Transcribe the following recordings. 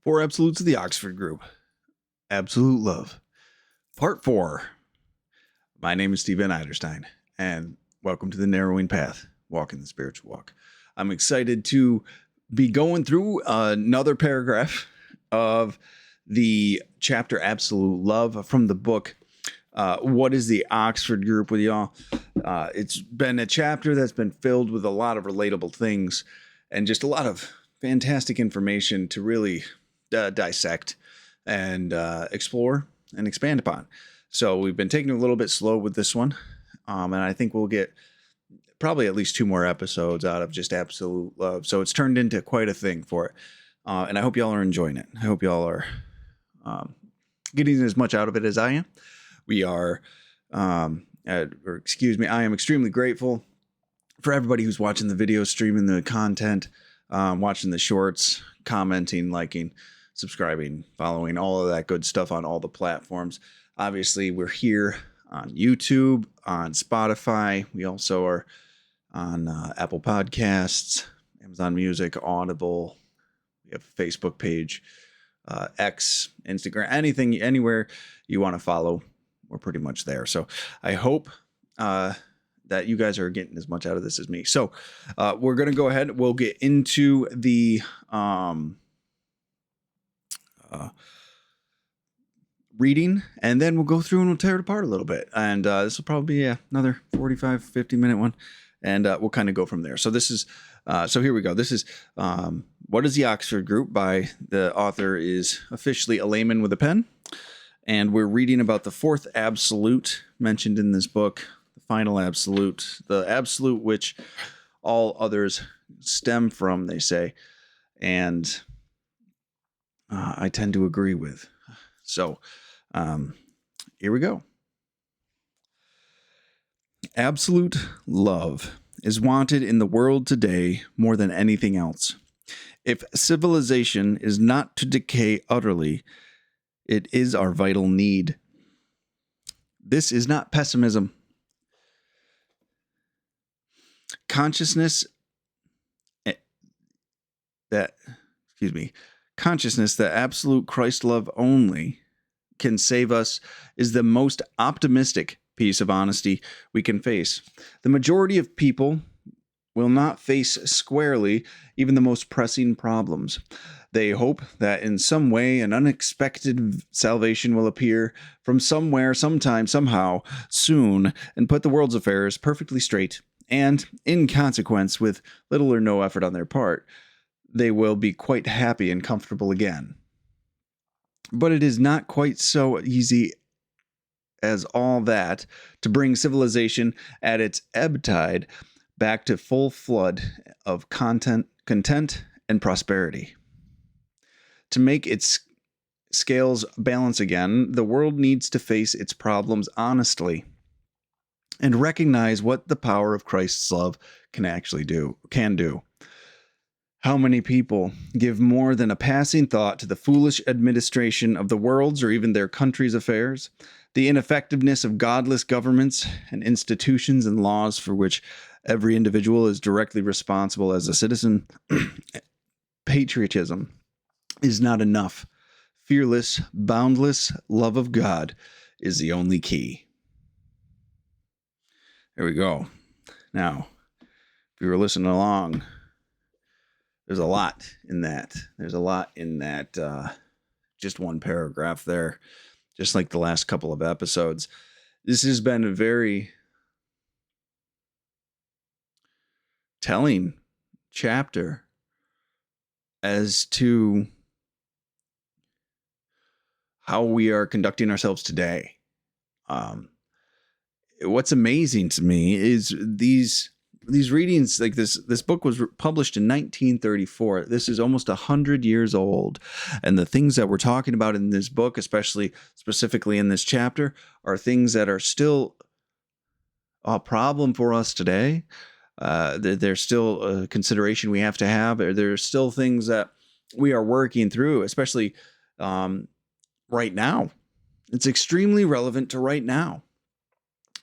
Four Absolutes of the Oxford Group. Absolute Love. Part 4. My name is Steve Van Eiderstein, and welcome to the Narrowing Path, Walking the Spiritual Walk. I'm excited to be going through another paragraph of the chapter Absolute Love from the book, What is the Oxford Group, with y'all. It's been a chapter that's been filled with a lot of relatable things and just a lot of fantastic information to really dissect and explore and expand upon. So we've been taking it a little bit slow with this one, and I think we'll get probably at least 2 more episodes out of just Absolute Love. So it's turned into quite a thing for it, and I hope y'all are enjoying it. I hope y'all are getting as much out of it as I am. We are, I am extremely grateful for everybody who's watching the video, streaming the content, watching the shorts, commenting, liking, subscribing, following, all of that good stuff on all the platforms. Obviously, we're here on YouTube, on Spotify. We also are on Apple Podcasts, Amazon Music, Audible. We have a Facebook page, X, Instagram, anything, anywhere you want to follow, we're pretty much there. So I hope that you guys are getting as much out of this as me. So we're going to go ahead. We'll get into the reading, and then we'll go through and we'll tear it apart a little bit. And this will probably be another 45, 50 minute one. And we'll kind of go from there. So this is, so here we go. This is What is the Oxford Group by the author is officially a layman with a pen. And we're reading about the 4th absolute mentioned in this book, the final absolute, the absolute which all others stem from, they say. And I tend to agree with. So here we go. Absolute love is wanted in the world today more than anything else. If civilization is not to decay utterly, it is our vital need. This is not pessimism. Consciousness that absolute Christ love only can save us is the most optimistic piece of honesty we can face. The majority of people will not face squarely even the most pressing problems. They hope that in some way an unexpected salvation will appear from somewhere, sometime, somehow, soon, and put the world's affairs perfectly straight. And, in consequence, with little or no effort on their part, they will be quite happy and comfortable again. But it is not quite so easy as all that to bring civilization at its ebb tide back to full flood of content, content, and prosperity. To make its scales balance again, the world needs to face its problems honestly and recognize what the power of Christ's love can do. How many people give more than a passing thought to the foolish administration of the world's or even their country's affairs, the ineffectiveness of godless governments and institutions and laws for which every individual is directly responsible as a citizen? Patriotism is not enough. Fearless, boundless love of God is the only key. There we go. Now, if you were listening along, there's a lot in that. There's a lot in that just one paragraph there, just like the last couple of episodes. This has been a very telling chapter as to how we are conducting ourselves today. What's amazing to me is these readings, like this book was published in 1934. This is almost 100 years old. And the things that we're talking about in this book, specifically in this chapter, are things that are still a problem for us today. There's still a consideration we have to have. There's still things that we are working through, especially right now. It's extremely relevant to right now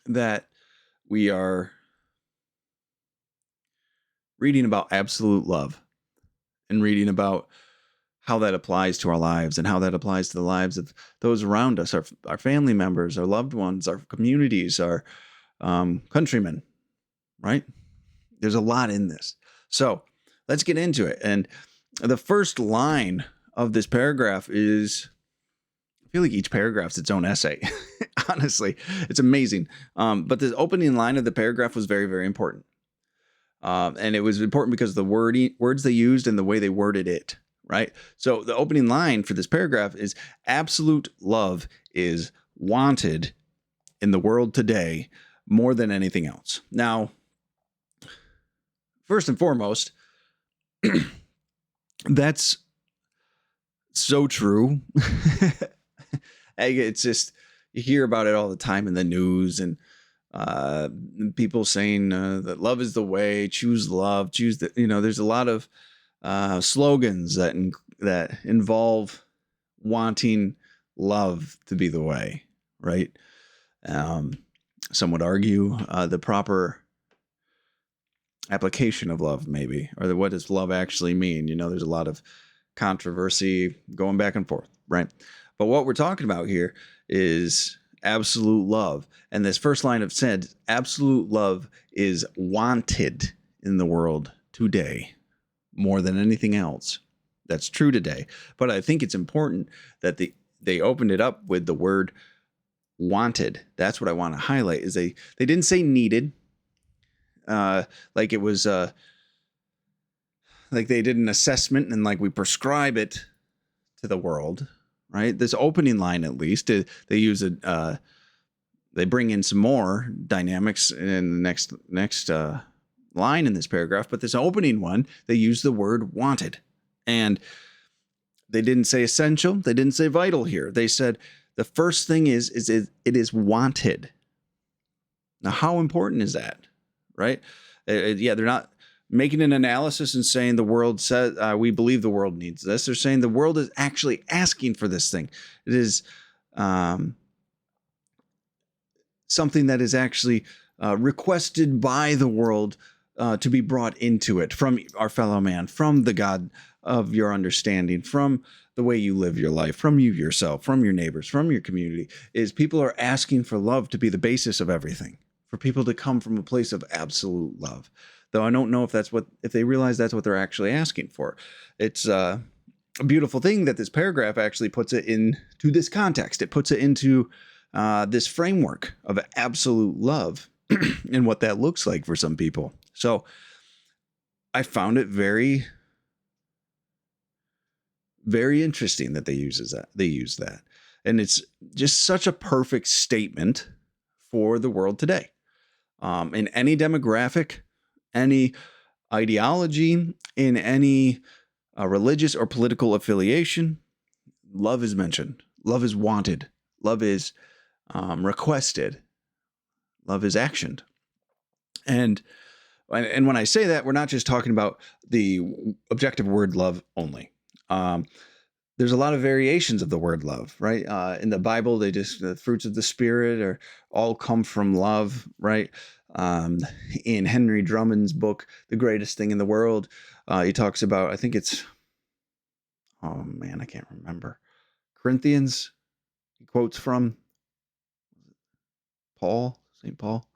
that we are reading about absolute love and reading about how that applies to our lives and how that applies to the lives of those around us, our family members, our loved ones, our communities, our countrymen, right? There's a lot in this. So let's get into it. And the first line of this paragraph is, I feel like each paragraph's its own essay. Honestly, it's amazing. But the opening line of the paragraph was very, very important. And it was important because of the words they used and the way they worded it, right? So the opening line for this paragraph is, absolute love is wanted in the world today more than anything else. Now, first and foremost, that's so true. It's just, you hear about it all the time in the news, and people saying that love is the way, choose love, choose the, there's a lot of slogans that involve wanting love to be the way, right? Some would argue the proper application of love, maybe, or what does love actually mean? There's a lot of controversy going back and forth, right? But what we're talking about here is absolute love. And this first line of said, absolute love is wanted in the world today more than anything else. That's true today. But I think it's important that they opened it up with the word wanted. That's what I want to highlight, is they didn't say needed. Like it was like they did an assessment and like we prescribe it to the world, right? This opening line, at least, they use they bring in some more dynamics in the next line in this paragraph, but this opening one, they use the word wanted. And they didn't say essential, they didn't say vital here. They said the first thing is it is wanted. Now, how important is that, right? Yeah, they're not making an analysis and saying the world says, we believe the world needs this. They're saying the world is actually asking for this thing. It is something that is actually requested by the world to be brought into it from our fellow man, from the God of your understanding, from the way you live your life, from you yourself, from your neighbors, from your community, is people are asking for love to be the basis of everything, for people to come from a place of absolute love. Though I don't know if they realize that's what they're actually asking for. It's a beautiful thing that this paragraph actually puts it into this context. It puts it into this framework of absolute love and what that looks like for some people. So I found it very, very interesting that they use that. And it's just such a perfect statement for the world today. In any demographic, any ideology, in any religious or political affiliation, love is mentioned. Love is wanted. Love is requested. Love is actioned. And when I say that, we're not just talking about the objective word love only. There's a lot of variations of the word love, right? In the Bible, the fruits of the Spirit are all come from love, right? In Henry Drummond's book, The Greatest Thing in the World, he talks about, I think it's, oh man, I can't remember. Corinthians, he quotes from St. Paul,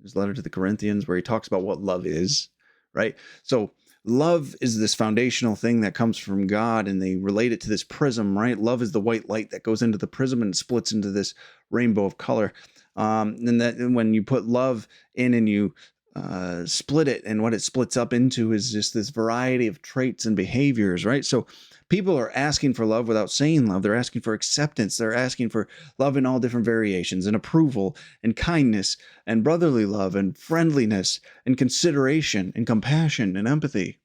his letter to the Corinthians, where he talks about what love is, right? So love is this foundational thing that comes from God, and they relate it to this prism, right? Love is the white light that goes into the prism and splits into this rainbow of color. And that when you put love in and you split it, and what it splits up into is just this variety of traits and behaviors, right? So people are asking for love without saying love. They're asking for acceptance. They're asking for love in all different variations, and approval, and kindness, and brotherly love, and friendliness, and consideration, and compassion, and empathy,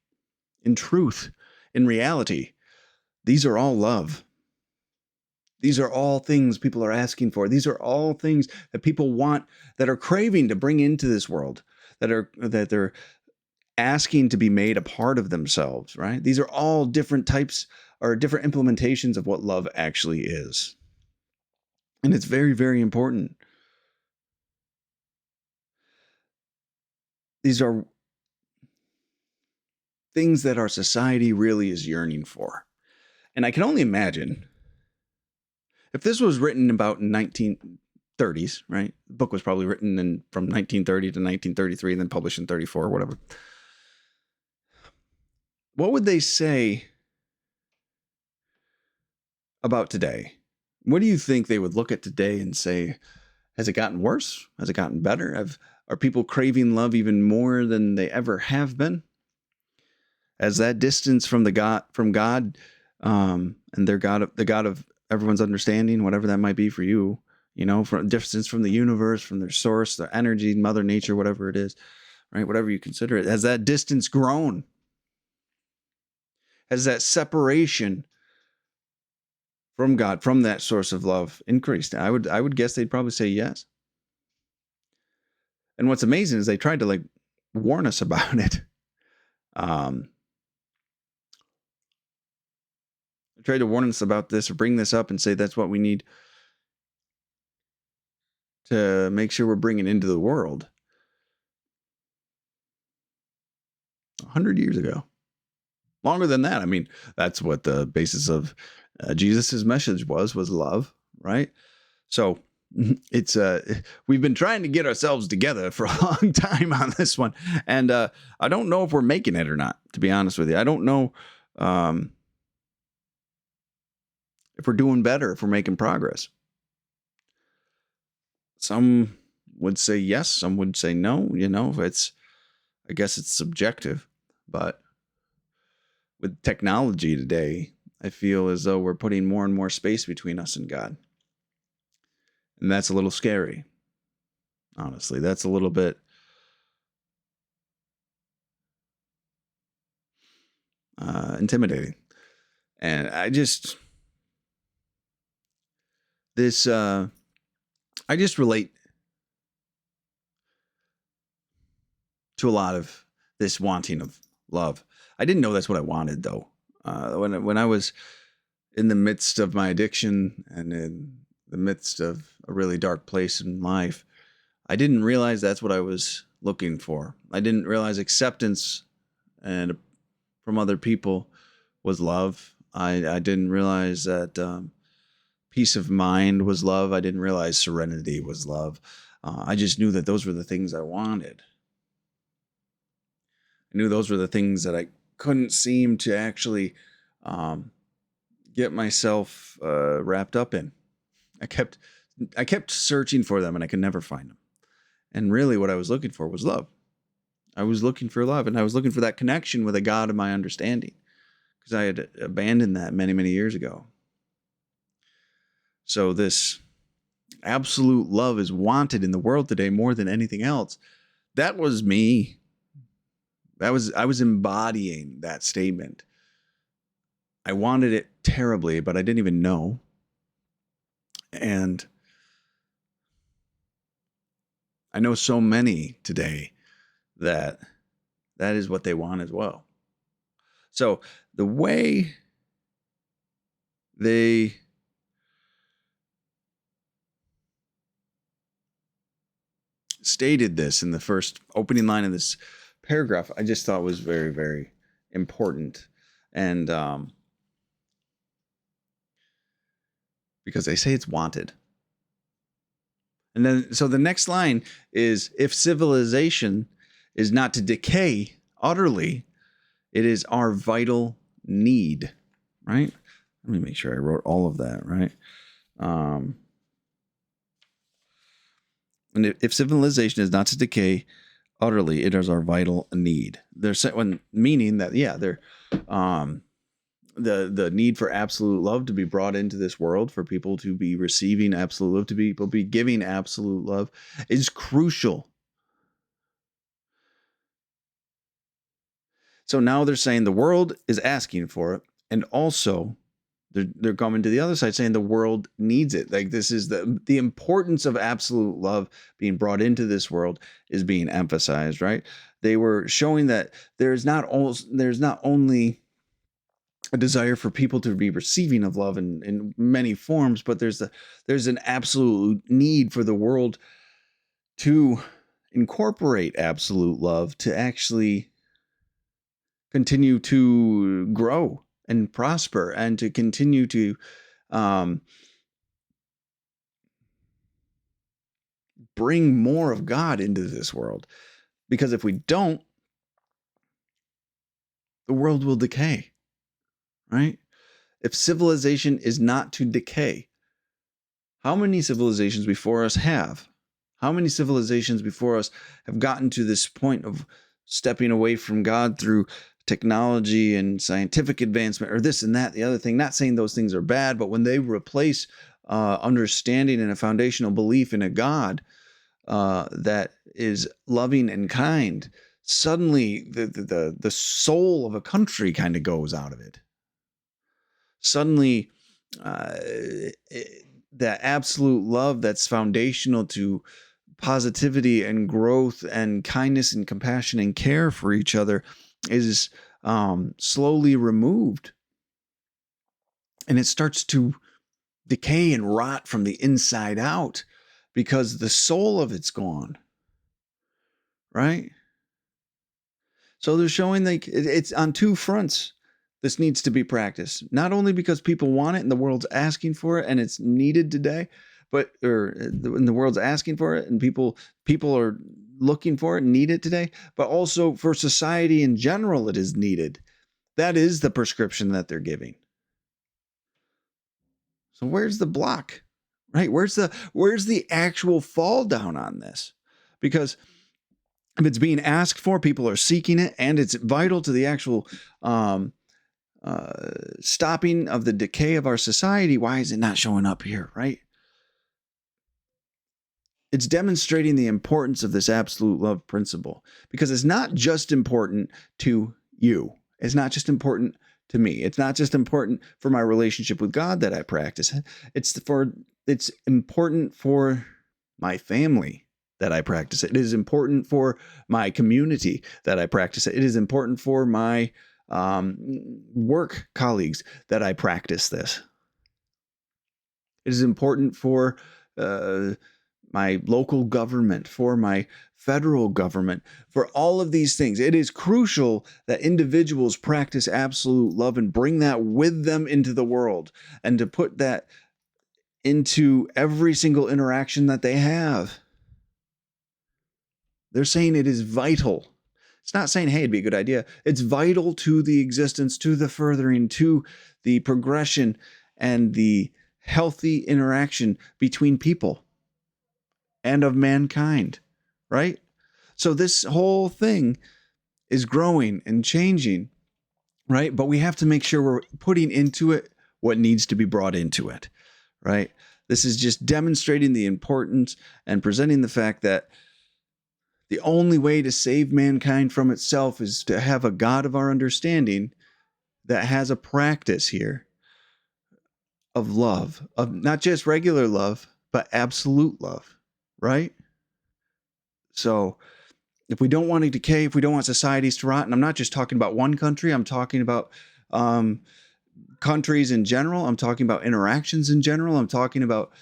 and truth, and reality. These are all love. These are all things people are asking for. These are all things that people want, that are craving to bring into this world, that they're asking to be made a part of themselves, right? These are all different types or different implementations of what love actually is. And it's very, very important. These are things that our society really is yearning for. And I can only imagine if this was written about in 1930s, right? The book was probably written from 1930 to 1933 and then published in 34 or whatever. What would they say about today? What do you think they would look at today and say, has it gotten worse? Has it gotten better? Are people craving love even more than they ever have been? As that distance from God, and their God, the God of everyone's understanding, whatever that might be for you, from distance from the universe, from their source, their energy, Mother Nature, whatever it is, right? Whatever you consider it, has that distance grown? Has that separation from God, from that source of love, increased? I would guess they'd probably say yes. And what's amazing is they tried to warn us about it. Tried to warn us about this or bring this up and say that's what we need to make sure we're bringing into the world 100 years ago. Longer than that. I mean, that's what the basis of Jesus's message was love, right? So it's we've been trying to get ourselves together for a long time on this one, and I don't know if we're making it or not, to be honest with you. I don't know if we're doing better, if we're making progress. Some would say yes, some would say no. I guess it's subjective, but with technology today, I feel as though we're putting more and more space between us and God. And that's a little scary. Honestly, that's a little bit intimidating. And I just relate to a lot of this wanting of love. I didn't know that's what I wanted, though. When I was in the midst of my addiction and in the midst of a really dark place in life, I didn't realize that's what I was looking for. I didn't realize acceptance and from other people was love. I didn't realize that peace of mind was love. I didn't realize serenity was love. I just knew that those were the things I wanted. I knew those were the things that I couldn't seem to actually get myself wrapped up in. I kept searching for them and I could never find them. And really what I was looking for was love. I was looking for love, and I was looking for that connection with a God of my understanding, because I had abandoned that many, many years ago. So this absolute love is wanted in the world today more than anything else. That was me. I was embodying that statement. I wanted it terribly, but I didn't even know. And I know so many today that is what they want as well. So the way they stated this in the first opening line of this paragraph, I just thought was very, very important. And because they say it's wanted. And then, so the next line is, if civilization is not to decay utterly, it is our vital need, right? Let me make sure I wrote all of that, right? And if civilization is not to decay utterly, it is our vital need. They're meaning that, yeah, they're the need for absolute love to be brought into this world, for people to be receiving absolute love, to people be giving absolute love, is crucial. So now they're saying the world is asking for it, and also they're coming to the other side saying the world needs it. Like, this is the importance of absolute love being brought into this world is being emphasized, right? They were showing that there's not only a desire for people to be receiving of love in many forms, but there's an absolute need for the world to incorporate absolute love, to actually continue to grow and prosper and to continue to bring more of God into this world. Because if we don't, the world will decay, right? If civilization is not to decay, how many civilizations before us have? How many civilizations before us have gotten to this point of stepping away from God through technology and scientific advancement or this and that, the other thing? Not saying those things are bad, but when they replace understanding and a foundational belief in a God that is loving and kind, suddenly the soul of a country kind of goes out of it. Suddenly, that absolute love that's foundational to positivity and growth and kindness and compassion and care for each other is slowly removed. And it starts to decay and rot from the inside out because the soul of it's gone. Right? So they're showing like it's on two fronts. This needs to be practiced, not only because people want it and the world's asking for it and it's needed today, but the world's asking for it and people are looking for it and need it today, but also for society in general, it is needed. That is the prescription that they're giving. So where's the block, right? Where's the actual fall down on this? Because if it's being asked for, people are seeking it, and it's vital to the actual stopping of the decay of our society, why is it not showing up here, right? It's demonstrating the importance of this absolute love principle, because it's not just important to you. It's not just important to me. It's not just important for my relationship with God that I practice. It's important for my family that I practice it. It is important for my community that I practice it. It is important for my work colleagues that I practice this. It is important for my local government, for my federal government, for all of these things. It is crucial that individuals practice absolute love and bring that with them into the world, and to put that into every single interaction that they have. They're saying it is vital. It's not saying, hey, it'd be a good idea. It's vital to the existence, to the furthering, to the progression, and the healthy interaction between people and of mankind, right? So this whole thing is growing and changing, right? But we have to make sure we're putting into it what needs to be brought into it, right? This is just demonstrating the importance and presenting the fact that the only way to save mankind from itself is to have a God of our understanding that has a practice here of love, of not just regular love, but absolute love, right? So if we don't want to decay, if we don't want societies to rot, and I'm not just talking about one country, I'm talking about countries in general, I'm talking about interactions in general, I'm talking about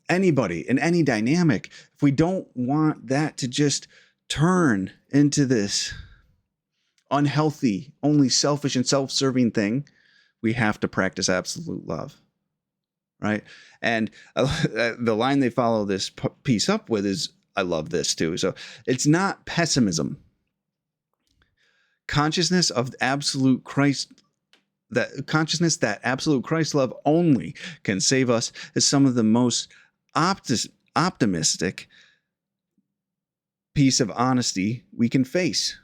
anybody in any dynamic. If we don't want that to just turn into this unhealthy, only selfish and self-serving thing, we have to practice absolute love, right? And the line they follow this piece up with is, I love this too. So it's not pessimism. Consciousness of absolute Christ, that consciousness that absolute Christ love only can save us, is some of the most optimistic piece of honesty we can face.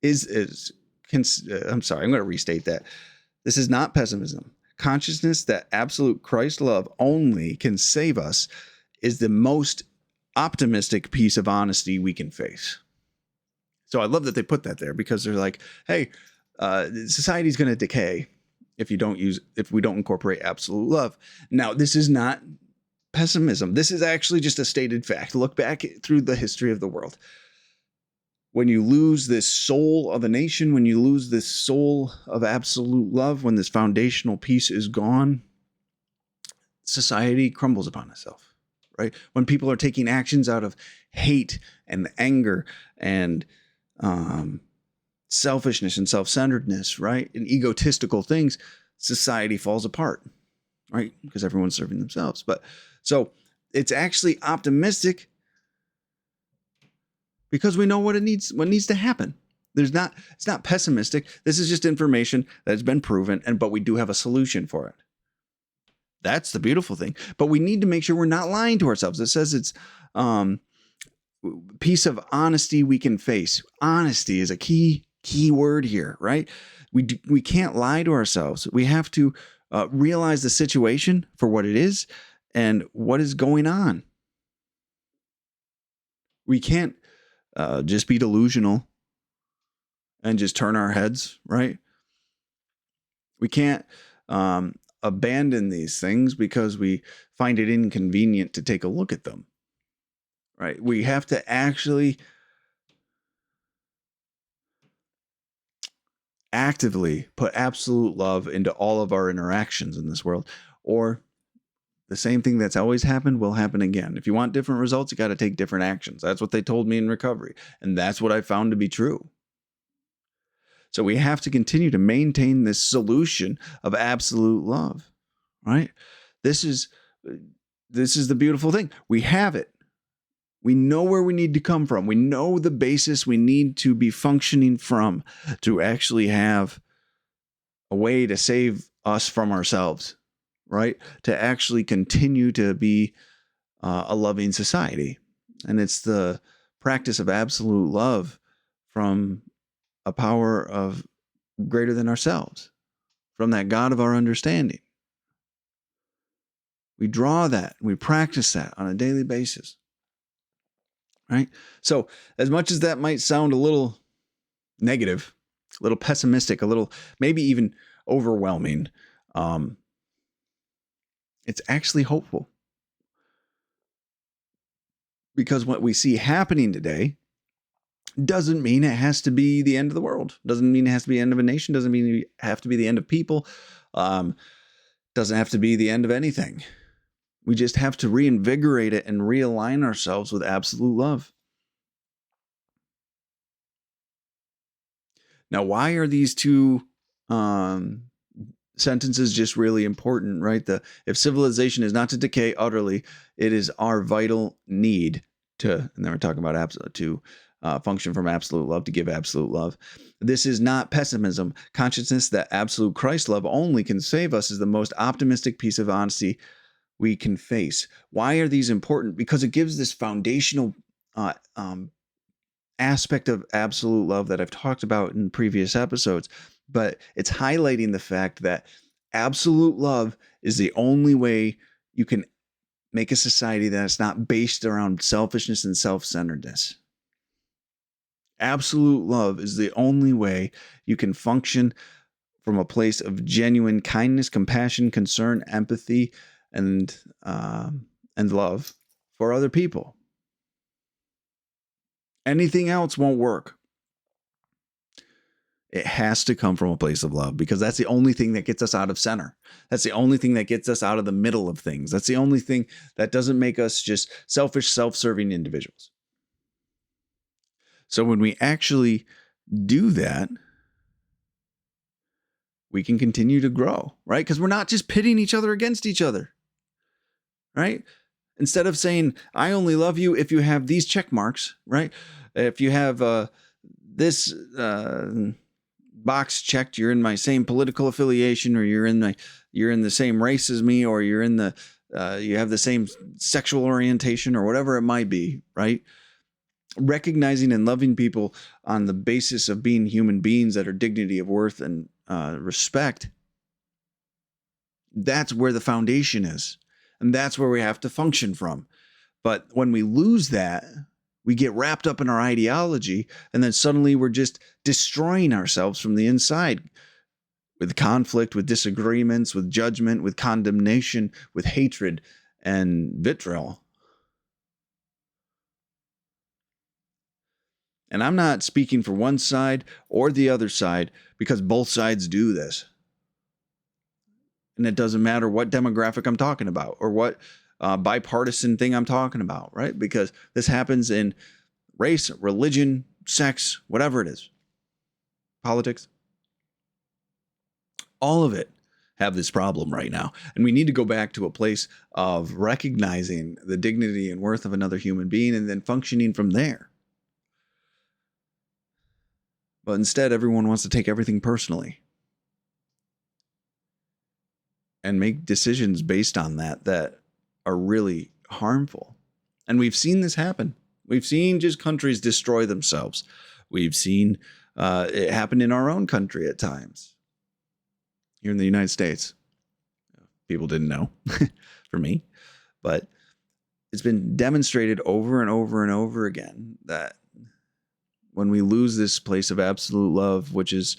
I'm sorry, I'm going to restate that. This is not pessimism. Consciousness that absolute Christ love only can save us is the most optimistic piece of honesty we can face. So I love that they put that there, because they're like, hey, society's going to decay if we don't incorporate absolute love. Now, this is not pessimism. This is actually just a stated fact. Look back through the history of the world. When you lose this soul of a nation, when you lose this soul of absolute love, when this foundational piece is gone, society crumbles upon itself, right? When people are taking actions out of hate and anger and selfishness and self-centeredness, right? And egotistical things, society falls apart, right? Because everyone's serving themselves. But so it's actually optimistic because we know what needs to happen. It's not pessimistic. This is just information that's been proven, but we do have a solution for it. That's the beautiful thing. But we need to make sure we're not lying to ourselves. It says it's piece of honesty we can face. Honesty is a key word here, right? We can't lie to ourselves. We have to realize the situation for what it is and what is going on. We can't just be delusional and just turn our heads, right? We can't abandon these things because we find it inconvenient to take a look at them, right? We have to actually actively put absolute love into all of our interactions in this world, or the same thing that's always happened will happen again. If you want different results, you got to take different actions. That's what they told me in recovery, and that's what I found to be true. So we have to continue to maintain this solution of absolute love, right? This is the beautiful thing. We have it. We know where we need to come from. We know the basis we need to be functioning from to actually have a way to save us from ourselves, right? To actually continue to be a loving society. And it's the practice of absolute love from a power of greater than ourselves, from that God of our understanding. We draw that, we practice that on a daily basis, right? So as much as that might sound a little negative, a little pessimistic, a little maybe even overwhelming, it's actually hopeful. Because what we see happening today doesn't mean it has to be the end of the world. Doesn't mean it has to be the end of a nation. Doesn't mean it have to be the end of people. Doesn't have to be the end of anything. We just have to reinvigorate it and realign ourselves with absolute love. Now, why are these two sentences just really important, right? If civilization is not to decay utterly, it is our vital need to, and then we're talking about to function from absolute love, to give absolute love. This is not pessimism. Consciousness that absolute Christ love only can save us is the most optimistic piece of honesty we can face. Why are these important? Because it gives this foundational aspect of absolute love that I've talked about in previous episodes, but it's highlighting the fact that absolute love is the only way you can make a society that's not based around selfishness and self-centeredness. Absolute love is the only way you can function from a place of genuine kindness, compassion, concern, empathy, and love for other people. Anything else won't work. It has to come from a place of love, because that's the only thing that gets us out of center. That's the only thing that gets us out of the middle of things. That's the only thing that doesn't make us just selfish, self-serving individuals. So when we actually do that, we can continue to grow, right? Because we're not just pitting each other against each other, right? Instead of saying, I only love you if you have these check marks, right? If you have this box checked, you're in my same political affiliation, or you're in the same race as me, or you're in the you have the same sexual orientation, or whatever it might be, right? Recognizing and loving people on the basis of being human beings that are dignity of worth and respect. That's where the foundation is. And that's where we have to function from. But when we lose that, we get wrapped up in our ideology, and then suddenly we're just destroying ourselves from the inside with conflict, with disagreements, with judgment, with condemnation, with hatred and vitriol. And I'm not speaking for one side or the other side, because both sides do this. And it doesn't matter what demographic I'm talking about, or what bipartisan thing I'm talking about, right? Because this happens in race, religion, sex, whatever it is. politics, all of it have this problem right now. And we need to go back to a place of recognizing the dignity and worth of another human being and then functioning from there. But instead, everyone wants to take everything personally and make decisions based on that are really harmful. And we've seen this happen. We've seen just countries destroy themselves. We've seen it happen in our own country at times. Here in the United States. People didn't know for me, but it's been demonstrated over and over and over again that when we lose this place of absolute love, which is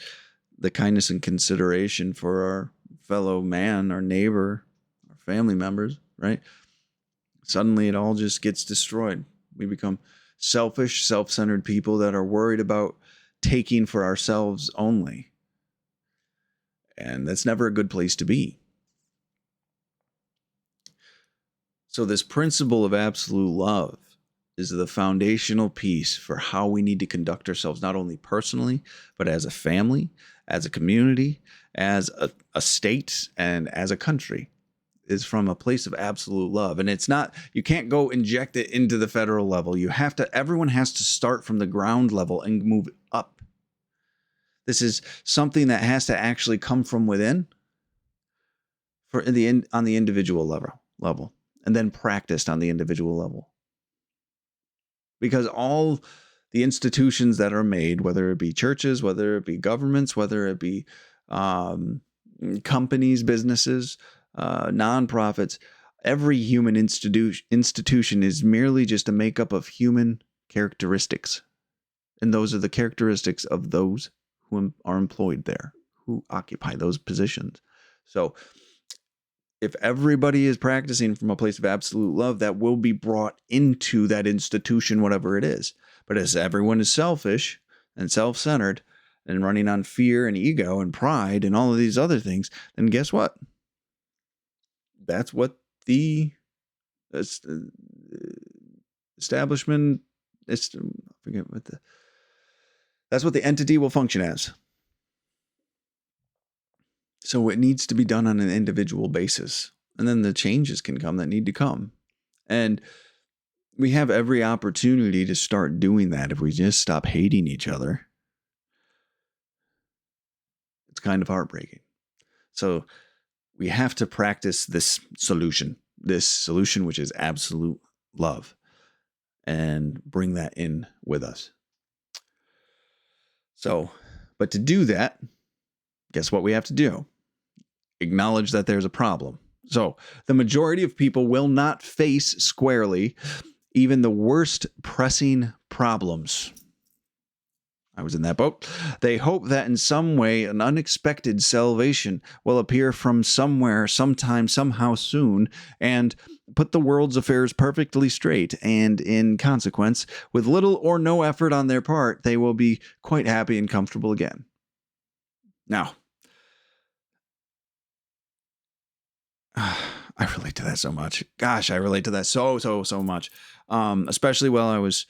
the kindness and consideration for our fellow man, our neighbor, our family members, right? Suddenly it all just gets destroyed. We become selfish, self-centered people that are worried about taking for ourselves only. And that's never a good place to be. So this principle of absolute love is the foundational piece for how we need to conduct ourselves, not only personally, but as a family, as a community, as a state, and as a country, is from a place of absolute love. And it's not, you can't go inject it into the federal level. Everyone has to start from the ground level and move up. This is something that has to actually come from within on the individual level, and then practiced on the individual level. Because all the institutions that are made, whether it be churches, whether it be governments, whether it be companies, businesses, nonprofits, every human institution is merely just a makeup of human characteristics. And those are the characteristics of those who are employed there, who occupy those positions. So if everybody is practicing from a place of absolute love, that will be brought into that institution, whatever it is. But as everyone is selfish and self-centered and running on fear and ego and pride and all of these other things, then guess what? That's what the establishment, that's what the entity will function as. So it needs to be done on an individual basis. And then the changes can come that need to come. And we have every opportunity to start doing that if we just stop hating each other. It's kind of heartbreaking. So we have to practice this solution which is absolute love, and bring that in with us. So, but to do that, guess what we have to do? Acknowledge that there's a problem. So the majority of people will not face squarely even the worst pressing problems. I was in that boat. They hope that in some way an unexpected salvation will appear from somewhere, sometime, somehow soon, and put the world's affairs perfectly straight. And in consequence, with little or no effort on their part, they will be quite happy and comfortable again. Now, I relate to that so much. Gosh, I relate to that so much. Especially while I was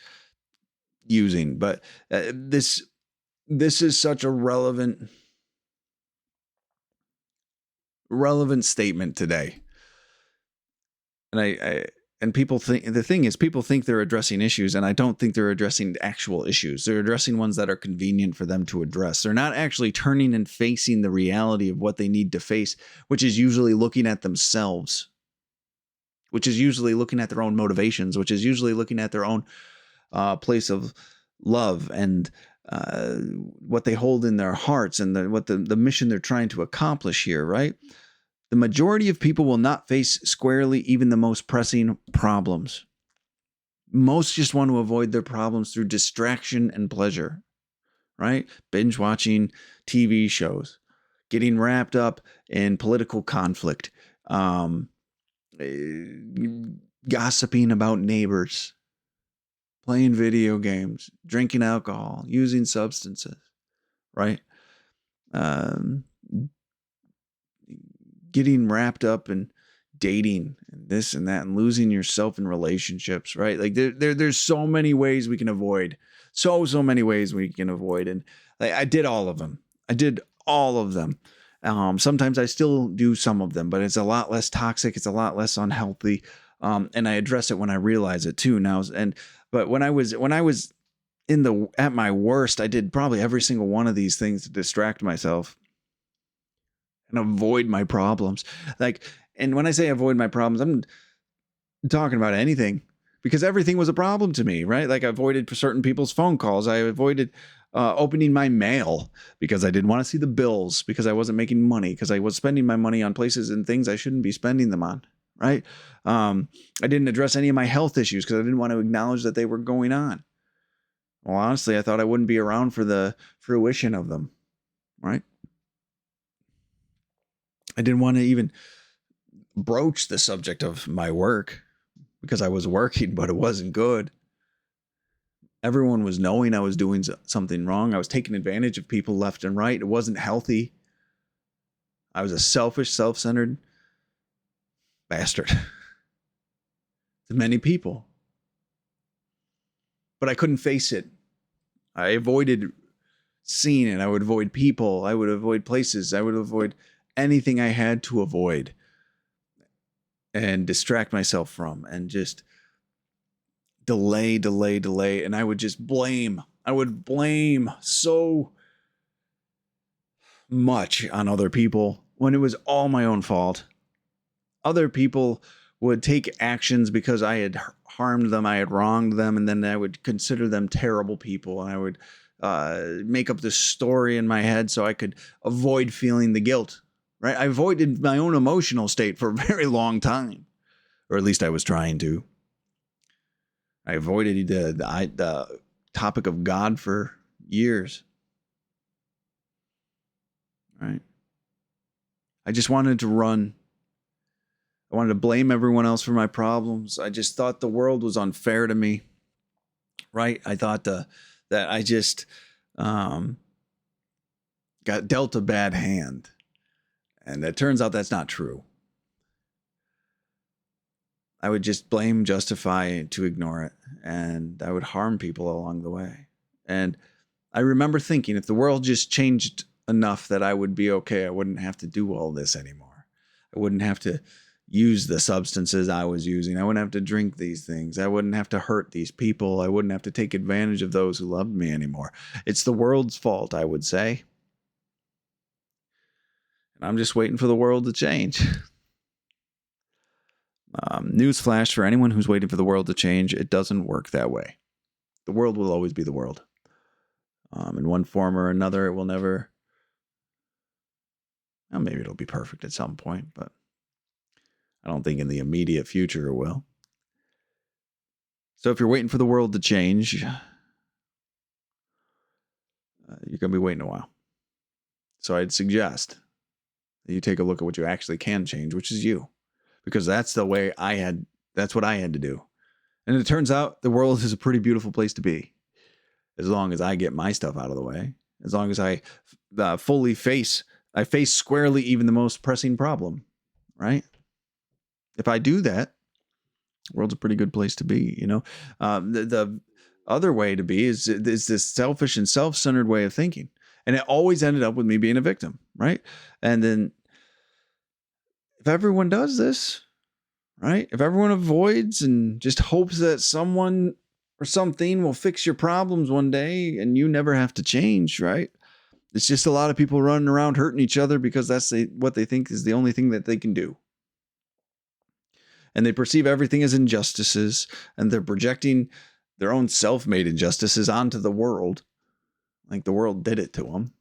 using, but this is such a relevant statement today. And people think, the thing is, people think they're addressing issues, and I don't think they're addressing actual issues. They're addressing ones that are convenient for them to address. They're not actually turning and facing the reality of what they need to face, which is usually looking at themselves, which is usually looking at their own motivations, which is usually looking at their own place of love and what they hold in their hearts and what the mission they're trying to accomplish here, right? The majority of people will not face squarely even the most pressing problems. Most just want to avoid their problems through distraction and pleasure, right? Binge watching TV shows, getting wrapped up in political conflict, gossiping about neighbors, playing video games, drinking alcohol, using substances, right? Getting wrapped up in dating and this and that and losing yourself in relationships, right? Like there's so many ways we can avoid. So many ways we can avoid. And I did all of them. I did all of them. Sometimes I still do some of them, but it's a lot less toxic. It's a lot less unhealthy. And I address it when I realize it too now. But when I was at my worst, I did probably every single one of these things to distract myself and avoid my problems. And when I say avoid my problems, I'm talking about anything, because everything was a problem to me, right? Like I avoided certain people's phone calls. I avoided opening my mail because I didn't want to see the bills, because I wasn't making money, because I was spending my money on places and things I shouldn't be spending them on, right? I didn't address any of my health issues because I didn't want to acknowledge that they were going on. Well, honestly, I thought I wouldn't be around for the fruition of them, right? I didn't want to even broach the subject of my work because I was working, but it wasn't good. Everyone was knowing I was doing something wrong. I was taking advantage of people left and right. It wasn't healthy. I was a selfish, self-centered bastard to many people. But I couldn't face it. I avoided seeing it. I would avoid people. I would avoid places. I would avoid anything I had to avoid and distract myself from, and just delay. And I would just blame. I would blame so much on other people when it was all my own fault. Other people would take actions because I had harmed them, I had wronged them, and then I would consider them terrible people, and I would make up this story in my head so I could avoid feeling the guilt, right? I avoided my own emotional state for a very long time, or at least I was trying to. I avoided the topic of God for years, right? I just wanted to run. I wanted to blame everyone else for my problems. I just thought the world was unfair to me, right? I thought that I just got dealt a bad hand. And it turns out that's not true. I would just blame, justify, to ignore it. And I would harm people along the way. And I remember thinking, if the world just changed enough that I would be okay, I wouldn't have to do all this anymore. I wouldn't have to use the substances I was using. I wouldn't have to drink these things. I wouldn't have to hurt these people. I wouldn't have to take advantage of those who loved me anymore. It's the world's fault, I would say. And I'm just waiting for the world to change. Newsflash for anyone who's waiting for the world to change: it doesn't work that way. The world will always be the world. In one form or another, it will never... Well, maybe it'll be perfect at some point, but I don't think in the immediate future it will. So if you're waiting for the world to change, you're going to be waiting a while. So I'd suggest that you take a look at what you actually can change, which is you. Because that's the way that's what I had to do. And it turns out the world is a pretty beautiful place to be. As long as I get my stuff out of the way. As long as I face squarely even the most pressing problem. Right? If I do that, the world's a pretty good place to be, you know. The other way to be is this selfish and self-centered way of thinking. And it always ended up with me being a victim, right? And then if everyone does this, right? If everyone avoids and just hopes that someone or something will fix your problems one day and you never have to change, right? It's just a lot of people running around hurting each other because that's what they think is the only thing that they can do. And they perceive everything as injustices, and they're projecting their own self-made injustices onto the world. Like the world did it to them.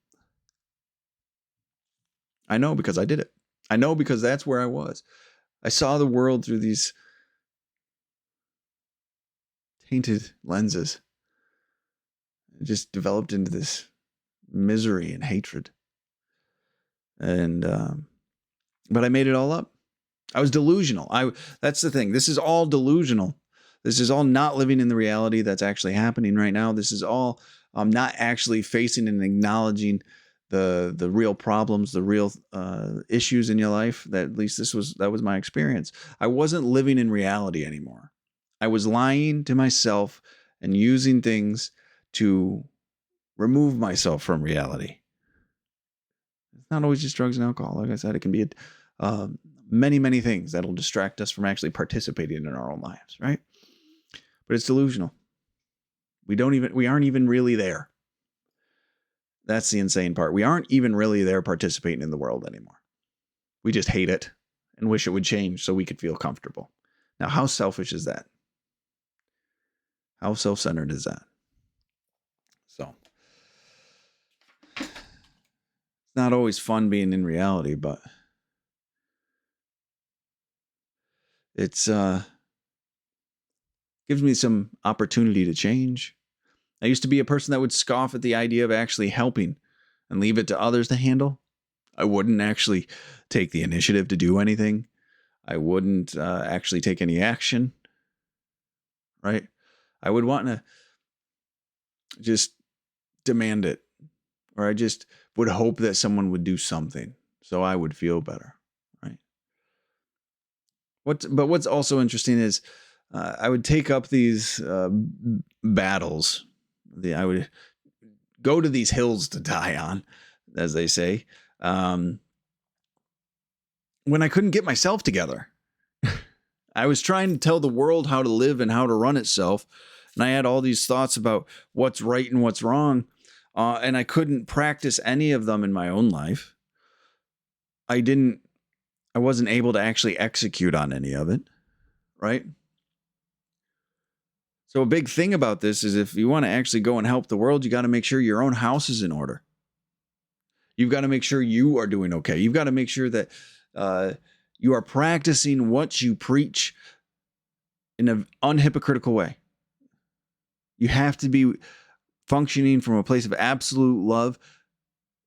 I know because I did it. I know because that's where I was. I saw the world through these tainted lenses. It just developed into this misery and hatred. And, but I made it all up. I was delusional. That's the thing. This is all delusional. This is all not living in the reality that's actually happening right now. This is all not actually facing and acknowledging the real problems, the real issues in your life. That at least that was my experience. I wasn't living in reality anymore. I was lying to myself and using things to remove myself from reality. It's not always just drugs and alcohol. Like I said, it can be many, many things that'll distract us from actually participating in our own lives, right? But it's delusional. We aren't even really there. That's the insane part. We aren't even really there participating in the world anymore. We just hate it and wish it would change so we could feel comfortable. Now, how selfish is that? How self-centered is that? So, it's not always fun being in reality, but it's gives me some opportunity to change. I used to be a person that would scoff at the idea of actually helping and leave it to others to handle. I wouldn't actually take the initiative to do anything. I wouldn't actually take any action, right? I would want to just demand it, or I just would hope that someone would do something so I would feel better, right? But what's also interesting is I would take up these battles. I would go to these hills to die on, as they say, when I couldn't get myself together. I was trying to tell the world how to live and how to run itself. And I had all these thoughts about what's right and what's wrong. And I couldn't practice any of them in my own life. I wasn't able to actually execute on any of it. Right? So a big thing about this is if you want to actually go and help the world, you got to make sure your own house is in order. You've got to make sure you are doing okay. You've got to make sure that you are practicing what you preach in an unhypocritical way. You have to be functioning from a place of absolute love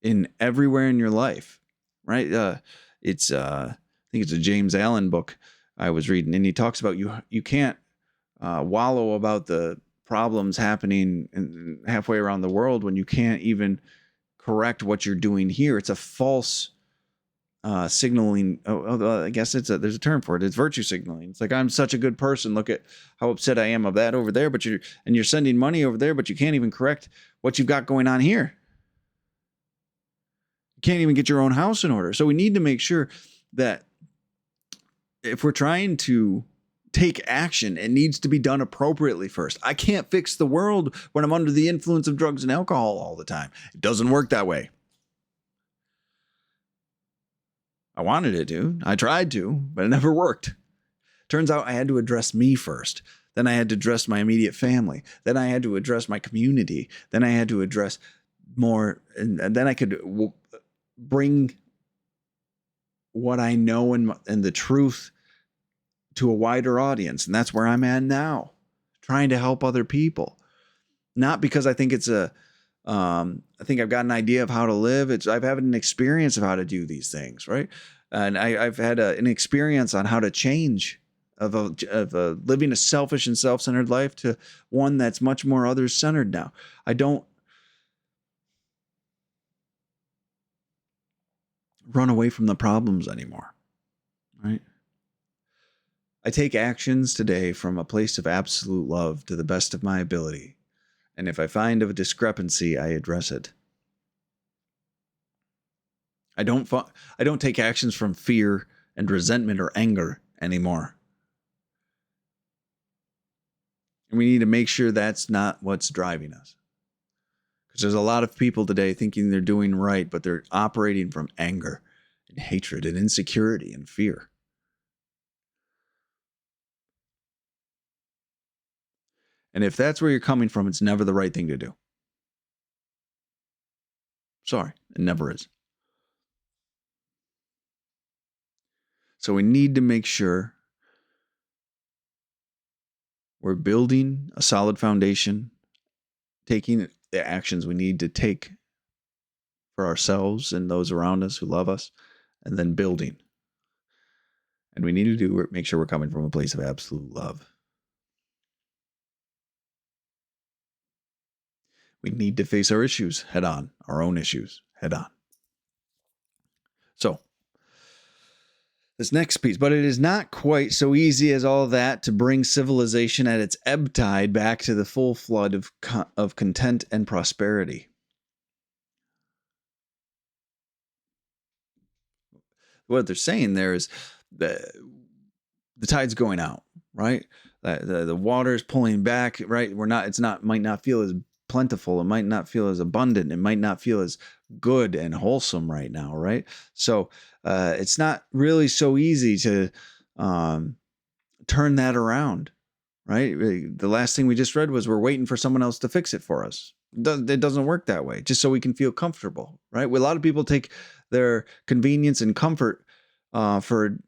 in everywhere in your life, right? I think it's a James Allen book I was reading, and he talks about you can't wallow about the problems happening halfway around the world when you can't even correct what you're doing here. It's a false signaling. I guess there's a term for it. It's virtue signaling. It's like, I'm such a good person. Look at how upset I am of that over there, but you're sending money over there, but you can't even correct what you've got going on here. You can't even get your own house in order. So we need to make sure that if we're trying to take action, it needs to be done appropriately first. I can't fix the world when I'm under the influence of drugs and alcohol all the time. It doesn't work that way. I wanted it to. I tried to, but it never worked. Turns out I had to address me first. Then I had to address my immediate family. Then I had to address my community. Then I had to address more, and then I could bring what I know and the truth to a wider audience. And that's where I'm at now, trying to help other people. Not because I think I think I've got an idea of how to live. I've had an experience of how to do these things, right? And I've had an experience on how to change of living a selfish and self-centered life to one that's much more others-centered now. I don't run away from the problems anymore, right? I take actions today from a place of absolute love to the best of my ability. And if I find a discrepancy, I address it. I don't take actions from fear and resentment or anger anymore. And we need to make sure that's not what's driving us. Because there's a lot of people today thinking they're doing right, but they're operating from anger and hatred and insecurity and fear. And if that's where you're coming from, it's never the right thing to do. Sorry, it never is. So we need to make sure we're building a solid foundation, taking the actions we need to take for ourselves and those around us who love us, and then building. And we need to make sure we're coming from a place of absolute love. We need to face our issues head on, our own issues head on. This next piece, but it is not quite so easy as all that to bring civilization at its ebb tide back to the full flood of content and prosperity. What they're saying there is the tide's going out, right? The water is pulling back, right? Might not feel as plentiful. It might not feel as abundant. It might not feel as good and wholesome right now, right? So it's not really so easy to turn that around, right? The last thing we just read was we're waiting for someone else to fix it for us. It doesn't work that way, just so we can feel comfortable, right? A lot of people take their convenience and comfort for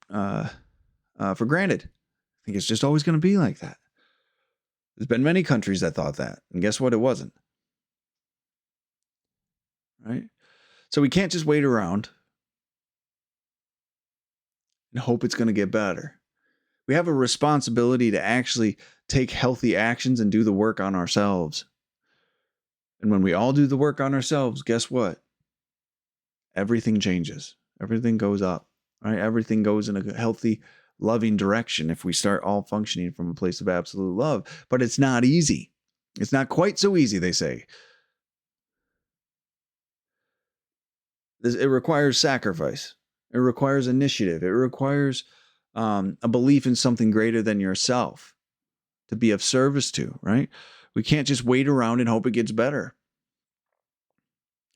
granted. I think it's just always going to be like that. There's been many countries that thought that, and guess what? It wasn't. Right? So we can't just wait around and hope it's going to get better. We have a responsibility to actually take healthy actions and do the work on ourselves. And when we all do the work on ourselves, guess what? Everything changes. Everything goes up, right? Everything goes in a healthy, loving direction if we start all functioning from a place of absolute love. But it's not easy. It's not quite so easy, they say. It requires sacrifice. It requires initiative. It requires a belief in something greater than yourself to be of service to, right? We can't just wait around and hope it gets better.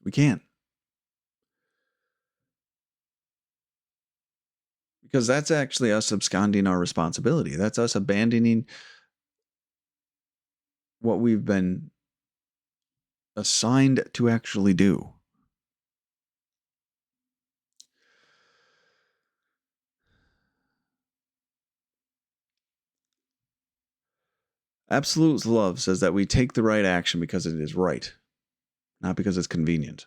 We can't. Because that's actually us absconding our responsibility. That's us abandoning what we've been assigned to actually do. Absolute love says that we take the right action because it is right, not because it's convenient.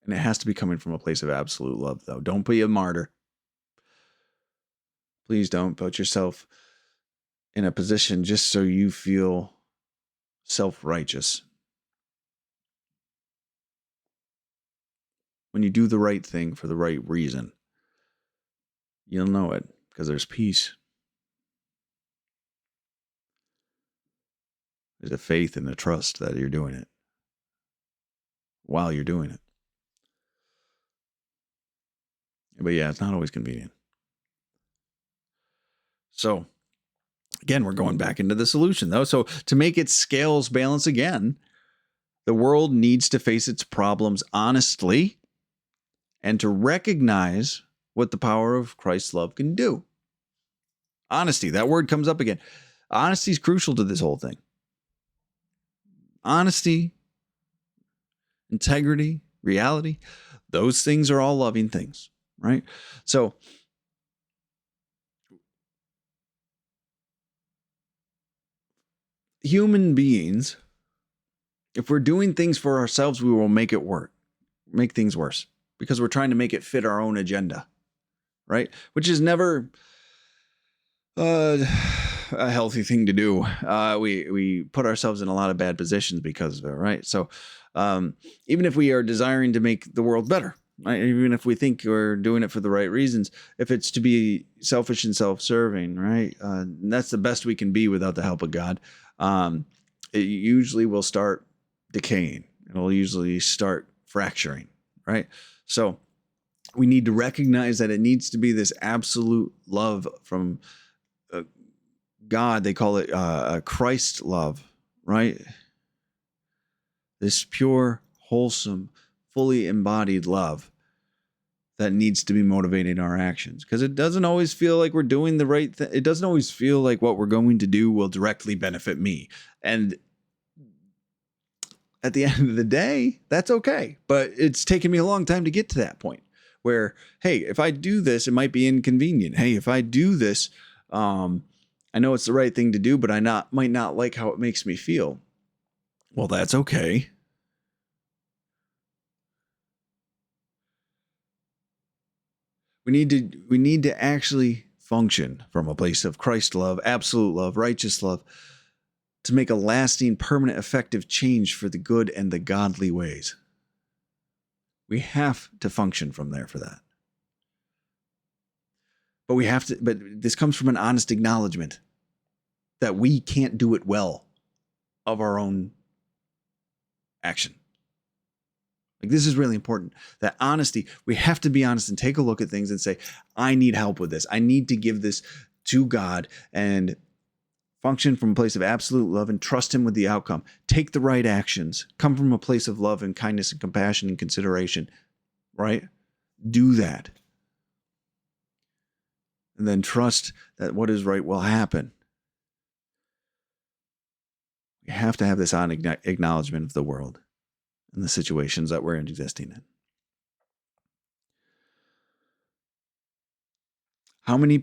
And it has to be coming from a place of absolute love, though. Don't be a martyr. Please don't put yourself in a position just so you feel self-righteous. When you do the right thing for the right reason, you'll know it because there's peace. There's a faith and a trust that you're doing it while you're doing it. But yeah, it's not always convenient. So again, we're going back into the solution though. So to make its scales balance again, the world needs to face its problems honestly and to recognize what the power of Christ's love can do. Honesty, that word comes up again. Honesty is crucial to this whole thing. Honesty, integrity, reality, those things are all loving things, right? So human beings, if we're doing things for ourselves, we will make things worse because we're trying to make it fit our own agenda, right? Which is never a healthy thing to do. We put ourselves in a lot of bad positions because of it, right? So even if we are desiring to make the world better, right? Even if we think we're doing it for the right reasons, if it's to be selfish and self-serving, right? That's the best we can be without the help of God. It usually will start decaying. It'll usually start fracturing, right? So we need to recognize that it needs to be this absolute love from God. They call it Christ love, right? This pure, wholesome, fully embodied love that needs to be motivating our actions, because it doesn't always feel like we're doing the right thing. It doesn't always feel like what we're going to do will directly benefit me. And at the end of the day, that's okay. But it's taken me a long time to get to that point where, hey, if I do this, it might be inconvenient. Hey, if I do this, I know it's the right thing to do, but I might not like how it makes me feel. Well, that's okay. We need to actually function from a place of Christ love, absolute love, righteous love, to make a lasting, permanent, effective change for the good and the godly ways. We have to function from there for that. but this comes from an honest acknowledgement that we can't do it well of our own action. Like, this is really important. That honesty, we have to be honest and take a look at things and say, I need help with this. I need to give this to God and function from a place of absolute love and trust him with the outcome. Take the right actions. Come from a place of love and kindness and compassion and consideration, right? Do that. And then trust that what is right will happen. We have to have this on acknowledgement of the world and the situations that we're existing in. How many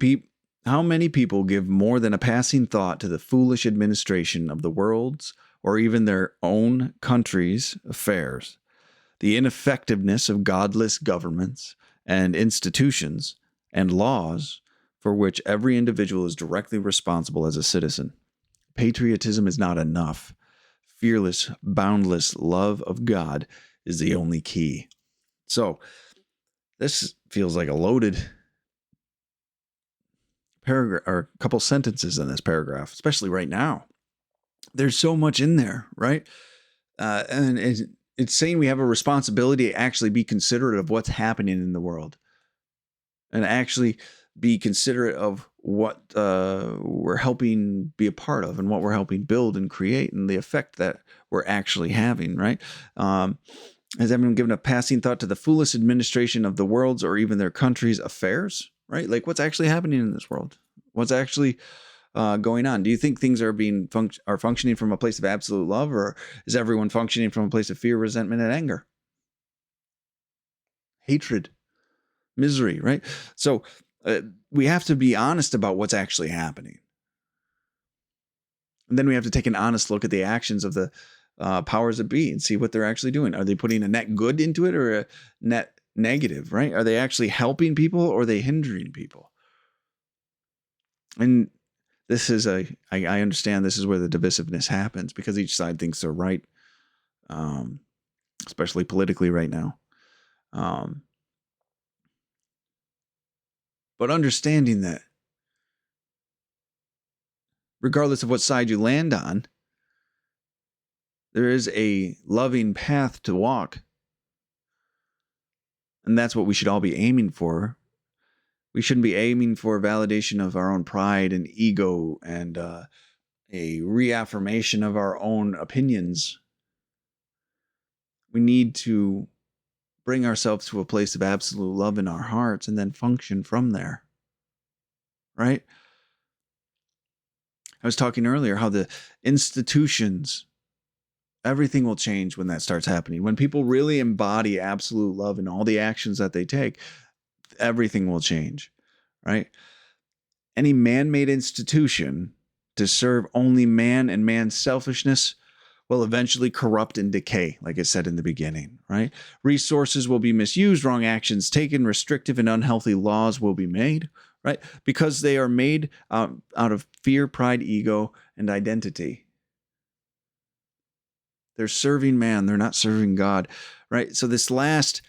people give more than a passing thought to the foolish administration of the world's or even their own country's affairs, the ineffectiveness of godless governments and institutions and laws for which every individual is directly responsible as a citizen? Patriotism is not enough. Fearless, boundless love of God is the only key. So, this feels like a loaded paragraph or a couple sentences in this paragraph, especially right now. There's so much in there, right? And it's saying we have a responsibility to actually be considerate of what's happening in the world and actually be considerate of what we're helping be a part of and what we're helping build and create and the effect that we're actually having, right? Has everyone given a passing thought to the foolish administration of the world's or even their country's affairs, right? Like, what's actually happening in this world? What's actually going on? Do you think things are functioning from a place of absolute love, or is everyone functioning from a place of fear, resentment, and anger? Hatred, misery, right? So we have to be honest about what's actually happening. And then we have to take an honest look at the actions of the powers that be and see what they're actually doing. Are they putting a net good into it or a net negative, right? Are they actually helping people or are they hindering people? And this is I understand this is where the divisiveness happens because each side thinks they're right, especially politically right now. But understanding that regardless of what side you land on, there is a loving path to walk. And that's what we should all be aiming for. We shouldn't be aiming for validation of our own pride and ego and a reaffirmation of our own opinions. We need to bring ourselves to a place of absolute love in our hearts and then function from there. Right? I was talking earlier how the institutions, everything will change when that starts happening. When people really embody absolute love in all the actions that they take, everything will change, right? Any man-made institution to serve only man and man's selfishness will eventually corrupt and decay, like I said in the beginning, right? Resources will be misused, wrong actions taken, restrictive and unhealthy laws will be made, right? Because they are made out of fear, pride, ego, and identity. They're serving man, they're not serving God, right? So these last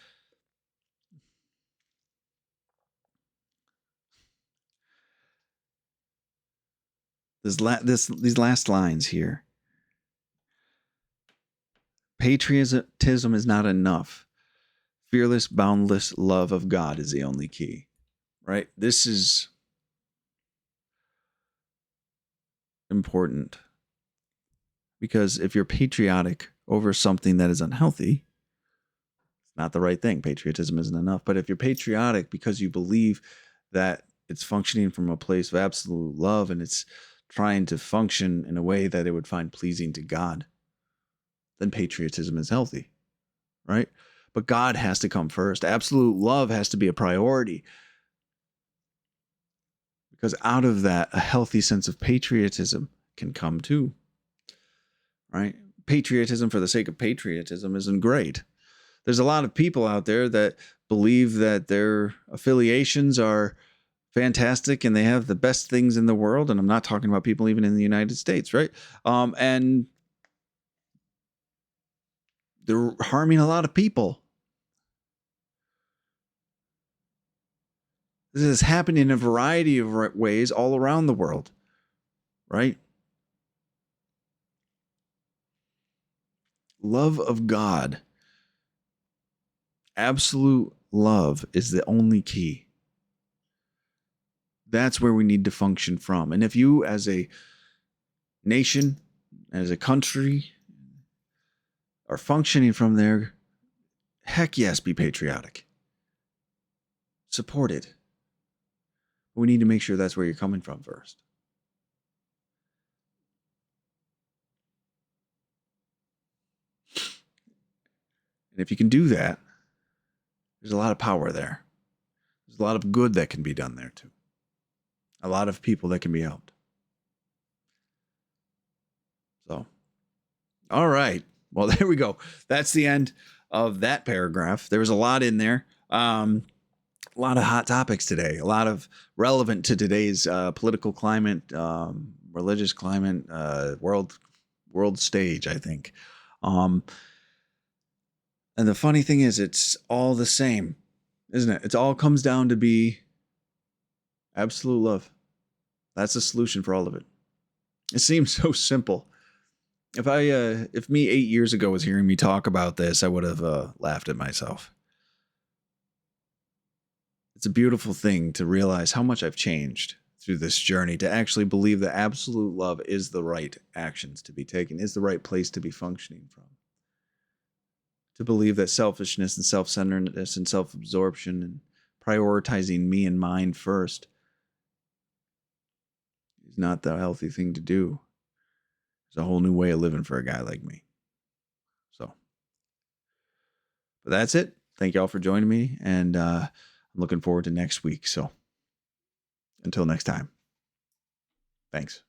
lines here. Patriotism is not enough. Fearless, boundless love of God is the only key, right? This is important because if you're patriotic over something that is unhealthy, it's not the right thing. Patriotism isn't enough. But if you're patriotic because you believe that it's functioning from a place of absolute love and it's trying to function in a way that it would find pleasing to God, then patriotism is healthy, right? But God has to come first. Absolute love has to be a priority. Because out of that, a healthy sense of patriotism can come too, right? Patriotism for the sake of patriotism isn't great. There's a lot of people out there that believe that their affiliations are fantastic and they have the best things in the world. And I'm not talking about people even in the United States, right? And they're harming a lot of people. This has happened in a variety of ways all around the world, right? Love of God, absolute love, is the only key. That's where we need to function from. And if you, as a nation, as a country, are functioning from there, heck yes, be patriotic. Support it. We need to make sure that's where you're coming from first. And if you can do that, there's a lot of power there. There's a lot of good that can be done there too. A lot of people that can be helped. So, all right. Well, there we go. That's the end of that paragraph. There was a lot in there. A lot of hot topics today. A lot of relevant to today's political climate, religious climate, world stage, I think. And the funny thing is, it's all the same, isn't it? It all comes down to be absolute love. That's the solution for all of it. It seems so simple. If me 8 years ago was hearing me talk about this, I would have laughed at myself. It's a beautiful thing to realize how much I've changed through this journey, to actually believe that absolute love is the right actions to be taken, is the right place to be functioning from. To believe that selfishness and self-centeredness and self-absorption and prioritizing me and mine first is not the healthy thing to do. It's a whole new way of living for a guy like me. So, but that's it. Thank y'all for joining me, and I'm looking forward to next week. So, until next time, thanks.